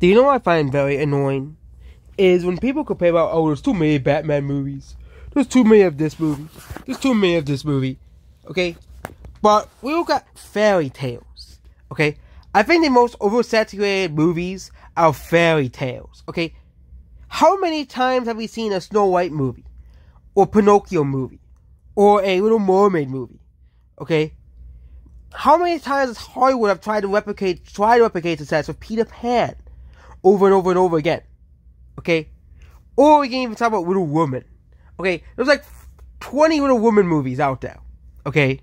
Do you know what I find very annoying? Is when people complain about, oh, there's too many Batman movies. There's too many of this movie. There's too many of this movie. Okay? But we all got fairy tales. Okay? I think the most oversaturated movies are fairy tales. Okay? How many times have we seen a Snow White movie? Or Pinocchio movie? Or a Little Mermaid movie? Okay? How many times has Hollywood have tried to replicate success with Peter Pan? Over and over and over again. Okay? Or we can even talk about Little Woman. Okay? There's like 20 Little Woman movies out there. Okay?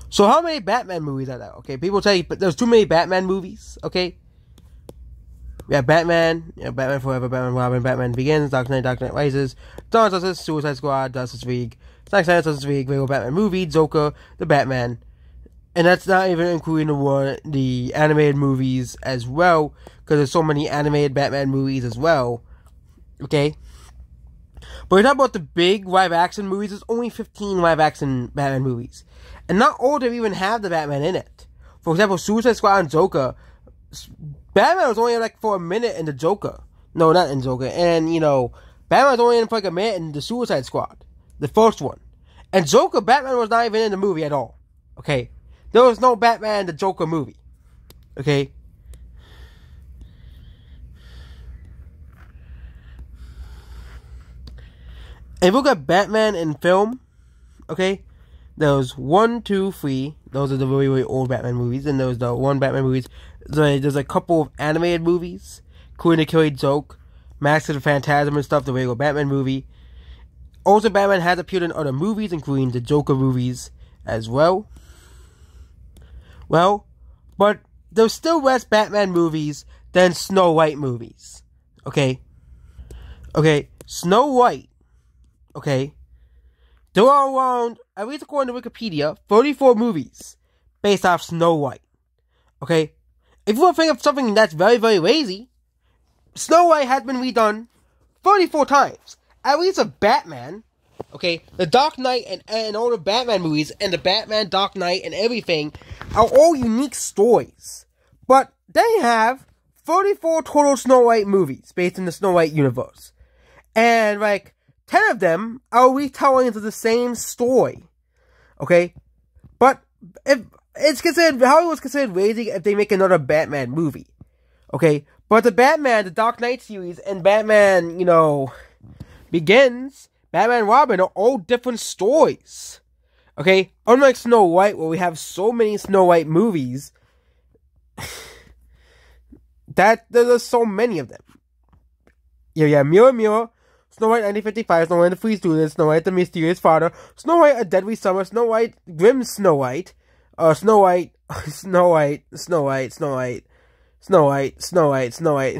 So how many Batman movies are there? Okay? People tell you, but there's too many Batman movies. Okay? We have Batman, Batman Forever, Batman Robin, Batman Begins, Dark Knight Rises, Dawn of Justice, Suicide Squad, Justice League, Zack Snyder's Justice League, regular Batman movie, Joker, the Batman. And that's not even including the animated movies as well, because there's so many animated Batman movies as well. Okay? But we're talking about the big live-action movies. There's only 15 live-action Batman movies. And not all of them even have the Batman in it. For example, Suicide Squad and Joker, Batman was only like for a minute in the Joker. No, not in Joker. And, Batman was only in for like a minute in the Suicide Squad. The first one. And Joker, Batman was not even in the movie at all. Okay? There was no Batman in the Joker movie. Okay? If you look at Batman in film, okay, there was 1, 2, 3. Those are the really, really old Batman movies. And there was the one Batman movies. There's a couple of animated movies, including The Killing Joke, Mask of the Phantasm and stuff, the regular Batman movie. Also, Batman has appeared in other movies, including the Joker movies as well. Well, but there's still less Batman movies than Snow White movies. Okay? Okay, Snow White. Okay? There are around, at least according to Wikipedia, 34 movies based off Snow White. Okay? If you want to think of something that's very, very lazy, Snow White has been redone 34 times. At least a Batman, okay, the Dark Knight and all the Batman movies, and the Batman, Dark Knight, and everything, are all unique stories. But they have 34 total Snow White movies based in the Snow White universe. And, 10 of them are retellings of the same story. Okay? But, Hollywood's considered lazy if they make another Batman movie. Okay? But the Dark Knight series, and Batman, Begins, Batman and Robin are all different stories. Okay? Unlike Snow White, where we have so many Snow White movies, that there's so many of them. Yeah, Mirror, Mirror, Snow White 1955, Snow White the Free Student, Snow White the Mysterious Father, Snow White A Deadly Summer, Snow White, Grim Snow White, Snow White,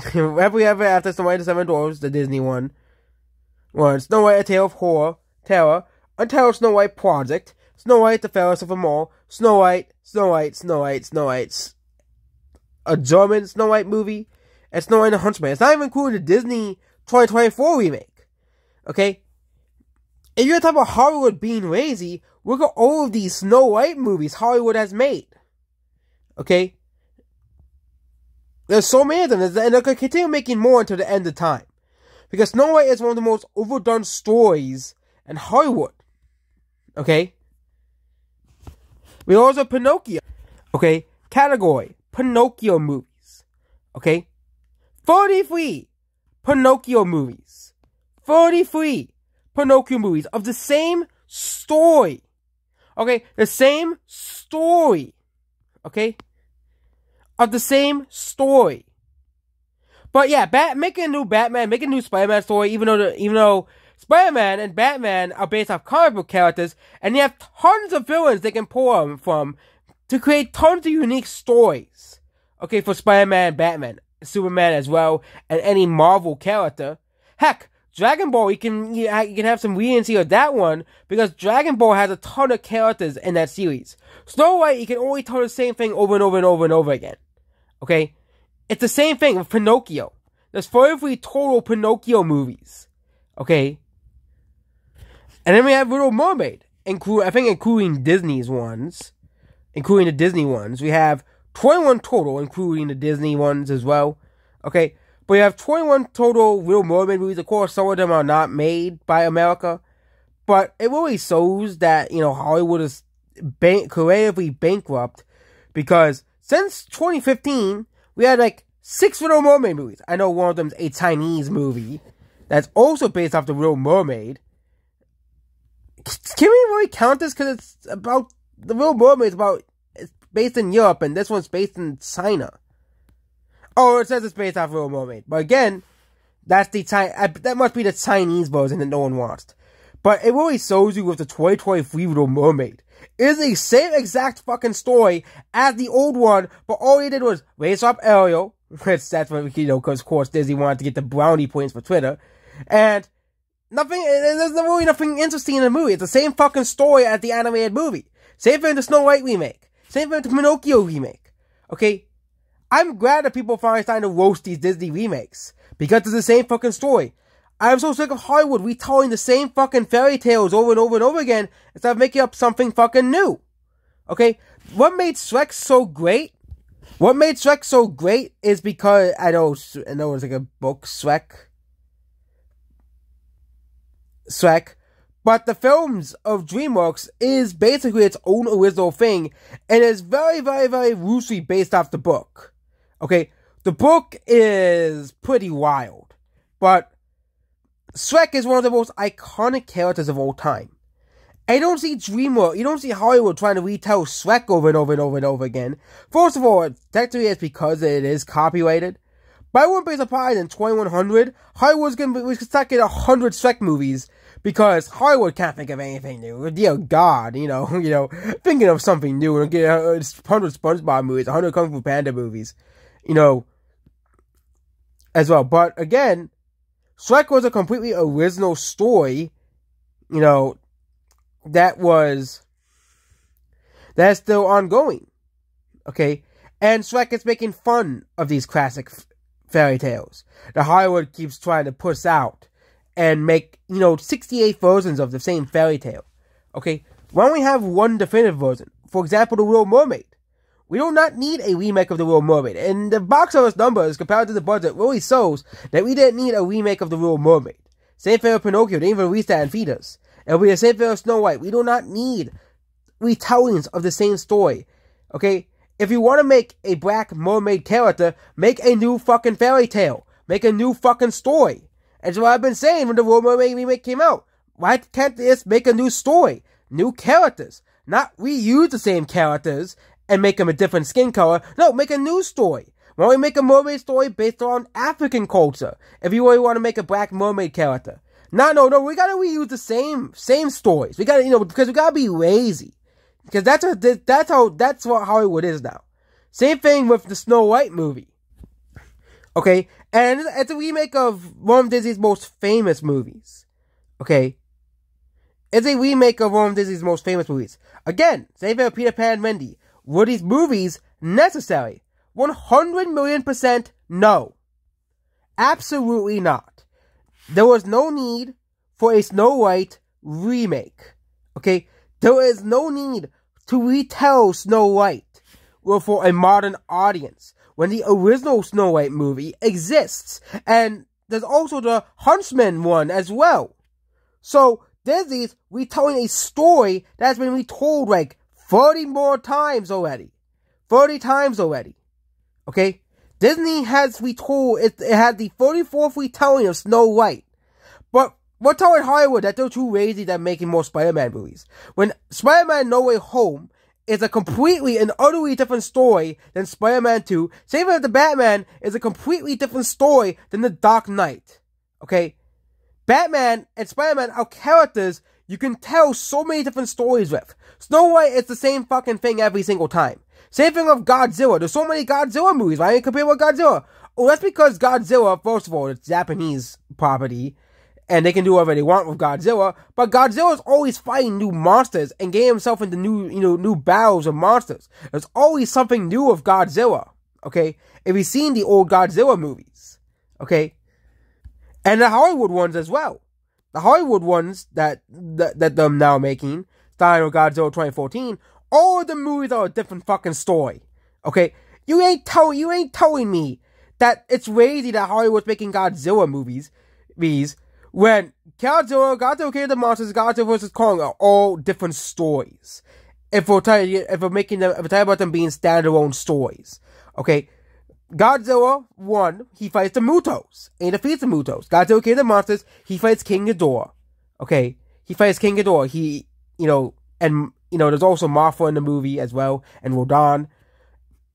Happily Ever After, Snow White the Seven Dwarfs, the Disney one. Snow White A Tale of Terror, Untitled Snow White Project, Snow White the Fairest of Them All, Snow White, a German Snow White movie, and Snow White and the Huntsman. It's not even including the Disney 2024 remake. Okay? If you're talking about Hollywood being lazy, look at all of these Snow White movies Hollywood has made. Okay? There's so many of them, and they're going to continue making more until the end of time. Because Snow White is one of the most overdone stories in Hollywood. Okay? We also have Pinocchio. Okay? Category: Pinocchio movies. Okay? 33 Pinocchio movies. 33 Pinocchio movies of the same story. Okay? The same story. Okay? Of the same story. But yeah, make a new Batman, make a new Spider-Man story, even though Spider-Man and Batman are based off comic book characters, and you have tons of villains they can pull from to create tons of unique stories. Okay, for Spider-Man and Batman, Superman as well, and any Marvel character. Heck, Dragon Ball, you can have some leniency of that one, because Dragon Ball has a ton of characters in that series. Snow White, you can only tell the same thing over and over and over and over again. Okay? It's the same thing with Pinocchio. There's 33 total Pinocchio movies. Okay? And then we have Little Mermaid. Including Disney's ones. Including the Disney ones. We have 21 total, including the Disney ones as well. Okay? But you have 21 total Little Mermaid movies. Of course, some of them are not made by America. But it really shows that, Hollywood is creatively bankrupt. Because since 2015, we had like 6 Little Mermaid movies. I know one of them is a Chinese movie that's also based off the Little Mermaid. Can we really count this? Because it's about the Little Mermaid. It's based in Europe, and this one's based in China. Oh, it says it's based off Little Mermaid, but again, that must be the Chinese version that no one watched. But it really shows you with the 2023 Little Mermaid. It is the same exact fucking story as the old one, but all they did was raise up Ariel, which that's what because of course Disney wanted to get the brownie points for Twitter, and there's really nothing interesting in the movie. It's the same fucking story as the animated movie. Same thing with the Snow White remake. Same thing with the Pinocchio remake. Okay? I'm glad that people are finally starting to roast these Disney remakes. Because it's the same fucking story. I'm so sick of Hollywood retelling the same fucking fairy tales over and over and over again instead of making up something fucking new. Okay? What made Shrek so great? What made Shrek so great is because, I know it's like a book, Shrek, but the films of DreamWorks is basically its own original thing, and is very, very, very loosely based off the book. Okay, the book is pretty wild, but Shrek is one of the most iconic characters of all time. And you don't see Hollywood trying to retell Shrek over and over and over and over again. First of all, technically it's because it is copyrighted. But I wouldn't be surprised in 2100, Hollywood's we could start getting 100 Shrek movies, because Hollywood can't think of anything new. Dear God, thinking of something new, and get 100 SpongeBob movies, 100 Kung Fu Panda movies, as well. But again, Shrek was a completely original story, that's still ongoing, okay? And Shrek is making fun of these classic fairy tales that Hollywood keeps trying to push out and make, 68 versions of the same fairy tale, okay? Why don't we have one definitive version? For example, The Little Mermaid. We do not need a remake of The Little Mermaid, and the box office numbers compared to the budget really shows that we didn't need a remake of The Little Mermaid. Same thing with Pinocchio, they didn't even release that in theaters. It'll be the same thing with Snow White. We do not need retellings of the same story, okay? If you want to make a black mermaid character, make a new fucking fairy tale. Make a new fucking story. That's what I've been saying when the Little Mermaid remake came out. Why can't they just make a new story? New characters. Not reuse the same characters and make them a different skin color. No, make a new story. Why don't we make a mermaid story based on African culture? If you really want to make a black mermaid character. No, we gotta reuse the same stories. We gotta, because we gotta be lazy. Because that's what Hollywood is now. Same thing with the Snow White movie. Okay? And it's a remake of one of Disney's most famous movies. Okay? It's a remake of one of Disney's most famous movies. Again, same thing with Peter Pan and Wendy. Were these movies necessary? 100,000,000% no. Absolutely not. There was no need for a Snow White remake. Okay? There is no need to retell Snow White for a modern audience when the original Snow White movie exists. And there's also the Huntsman one as well. So, Disney's retelling a story that's been retold like 30 more times already. 30 times already. Okay? Disney has retold, it had the 34th retelling of Snow White. But we're telling Hollywood that they're too lazy at making more Spider-Man movies. When Spider-Man No Way Home is a completely and utterly different story than Spider-Man 2. Same with the Batman is a completely different story than The Dark Knight. Okay? Batman and Spider-Man are characters you can tell so many different stories with. Snow White is the same fucking thing every single time. Same thing with Godzilla. There's so many Godzilla movies. Why don't you compare with Godzilla? Oh, that's because Godzilla, first of all, it's Japanese property. And they can do whatever they want with Godzilla. But Godzilla's always fighting new monsters and getting himself into new battles of monsters. There's always something new with Godzilla. Okay? If you've seen the old Godzilla movies. Okay? And the Hollywood ones as well. The Hollywood ones that they're now making, starting with Godzilla 2014, all of the movies are a different fucking story. Okay? You ain't telling me that it's crazy that Hollywood's making Godzilla movies when Godzilla King of the Monsters, Godzilla vs. Kong are all different stories. If we're talking about them being standalone stories. Okay. Godzilla 1, he fights the Mutos and defeats the Mutos. Godzilla King of the Monsters, he fights King Ghidorah. Okay. He fights King Ghidorah. There's also Mothra in the movie as well, and Rodan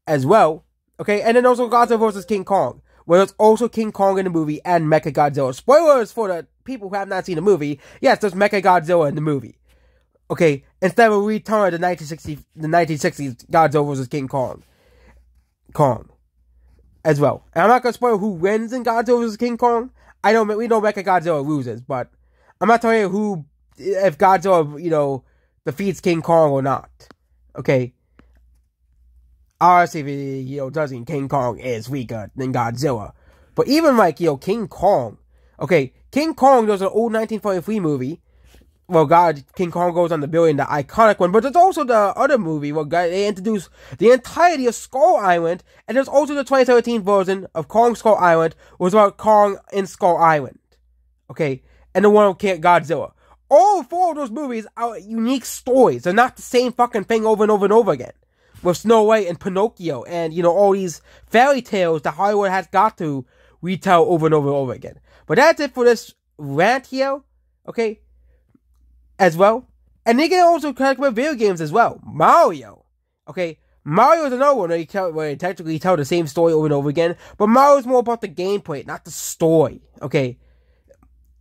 as well. Okay, and then also Godzilla vs. King Kong, where there's also King Kong in the movie and Mechagodzilla. Spoilers for the people who have not seen the movie. Yes, there's Mechagodzilla in the movie. Okay, instead of a return to the 1960s Godzilla vs. King Kong as well. And I'm not gonna spoil who wins in Godzilla vs. King Kong. We know Mechagodzilla loses, but I'm not telling you if Godzilla, defeats King Kong or not. Okay. Obviously, doesn't King Kong is weaker than Godzilla. But even King Kong. Okay, King Kong, there's an old 1943 movie. Well, King Kong goes on the billion, the iconic one. But there's also the other movie where they introduce the entirety of Skull Island. And there's also the 2017 version of Kong Skull Island, which was about Kong in Skull Island. Okay, and the one with Godzilla. All four of those movies are unique stories. They're not the same fucking thing over and over and over again. With Snow White and Pinocchio and, all these fairy tales that Hollywood has got to retell over and over and over again. But that's it for this rant here, okay, as well. And they can also connect with video games as well. Mario, okay. Mario is another one where they technically tell the same story over and over again. But Mario is more about the gameplay, not the story, okay.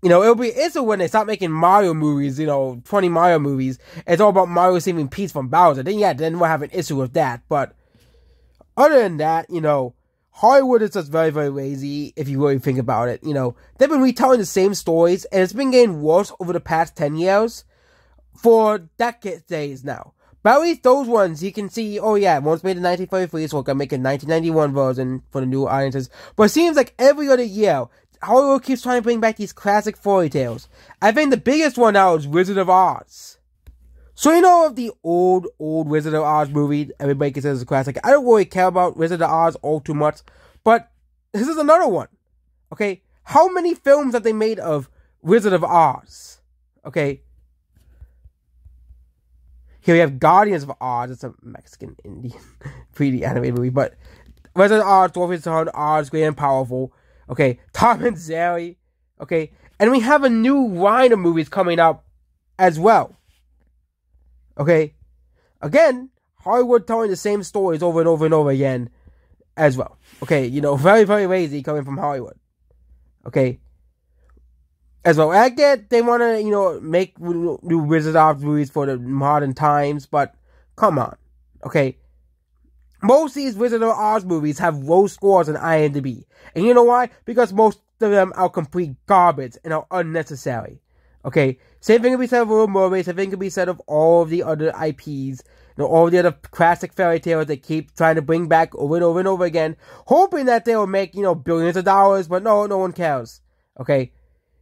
It'll be issue when they stop making Mario movies, 20 Mario movies. It's all about Mario saving Peach from Bowser. Then we'll have an issue with that. But other than that, Hollywood is just very, very lazy if you really think about it. They've been retelling the same stories, and it's been getting worse over the past 10 years for decades now. But at least those ones, you can see, oh yeah, one's made in 1933, so we're going to make a 1991 version for the new audiences. But it seems like every other year, Hollywood keeps trying to bring back these classic fairy tales. I think the biggest one now is Wizard of Oz. So of the old Wizard of Oz movie, everybody considers a classic. I don't really care about Wizard of Oz all too much, but this is another one. Okay, how many films have they made of Wizard of Oz? Okay, here we have Guardians of Oz. It's a Mexican Indian 3D animated movie, but Wizard of Oz, Dwarf's Son, Oz, Great and Powerful. Okay, Tom and Jerry. Okay, and we have a new line of movies coming up as well. Okay, again, Hollywood telling the same stories over and over and over again as well. Okay, very, very lazy coming from Hollywood. Okay, as well. I get they want to, make new Wizard of Oz movies for the modern times, but come on. Okay. Most of these Wizard of Oz movies have low scores on IMDb. And you know why? Because most of them are complete garbage and are unnecessary. Okay? Same thing can be said of Little Mermaid. Same thing can be said of all of the other IPs. All the other classic fairy tales they keep trying to bring back over and over and over again. Hoping that they will make, billions of dollars. But no one cares. Okay?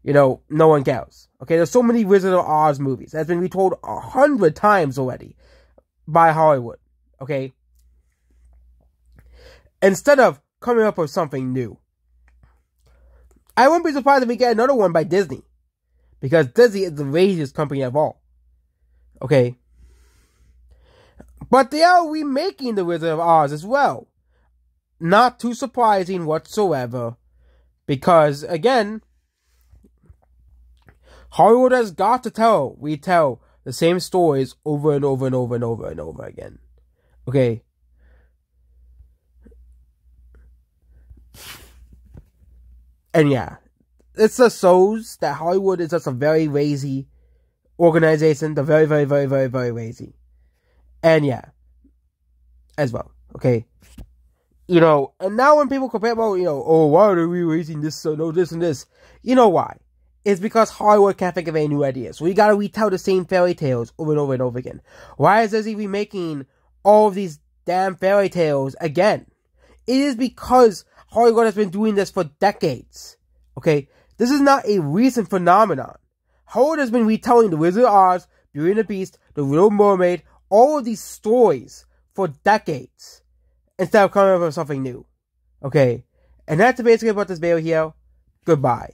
No one cares. Okay? There's so many Wizard of Oz movies. That's been retold 100 times already. By Hollywood. Okay? Instead of coming up with something new. I wouldn't be surprised if we get another one by Disney. Because Disney is the laziest company of all. Okay? But they are remaking The Wizard of Oz as well. Not too surprising whatsoever. Because, again, Hollywood has got to retell the same stories over and over and over and over and over again. Okay? And yeah, it just shows that Hollywood is just a very lazy organization. They're very, very, very, very, very lazy. And yeah, as well, okay? And now when people compare about, oh, why are we raising this, this and this? You know why? It's because Hollywood can't think of any new ideas. So you gotta retell the same fairy tales over and over and over again. Why is Disney remaking all of these damn fairy tales again? It is because Hollywood has been doing this for decades. Okay? This is not a recent phenomenon. Hollywood has been retelling The Wizard of Oz, Beauty and the Beast, The Little Mermaid, all of these stories for decades. Instead of coming up with something new. Okay? And that's basically about this video here. Goodbye.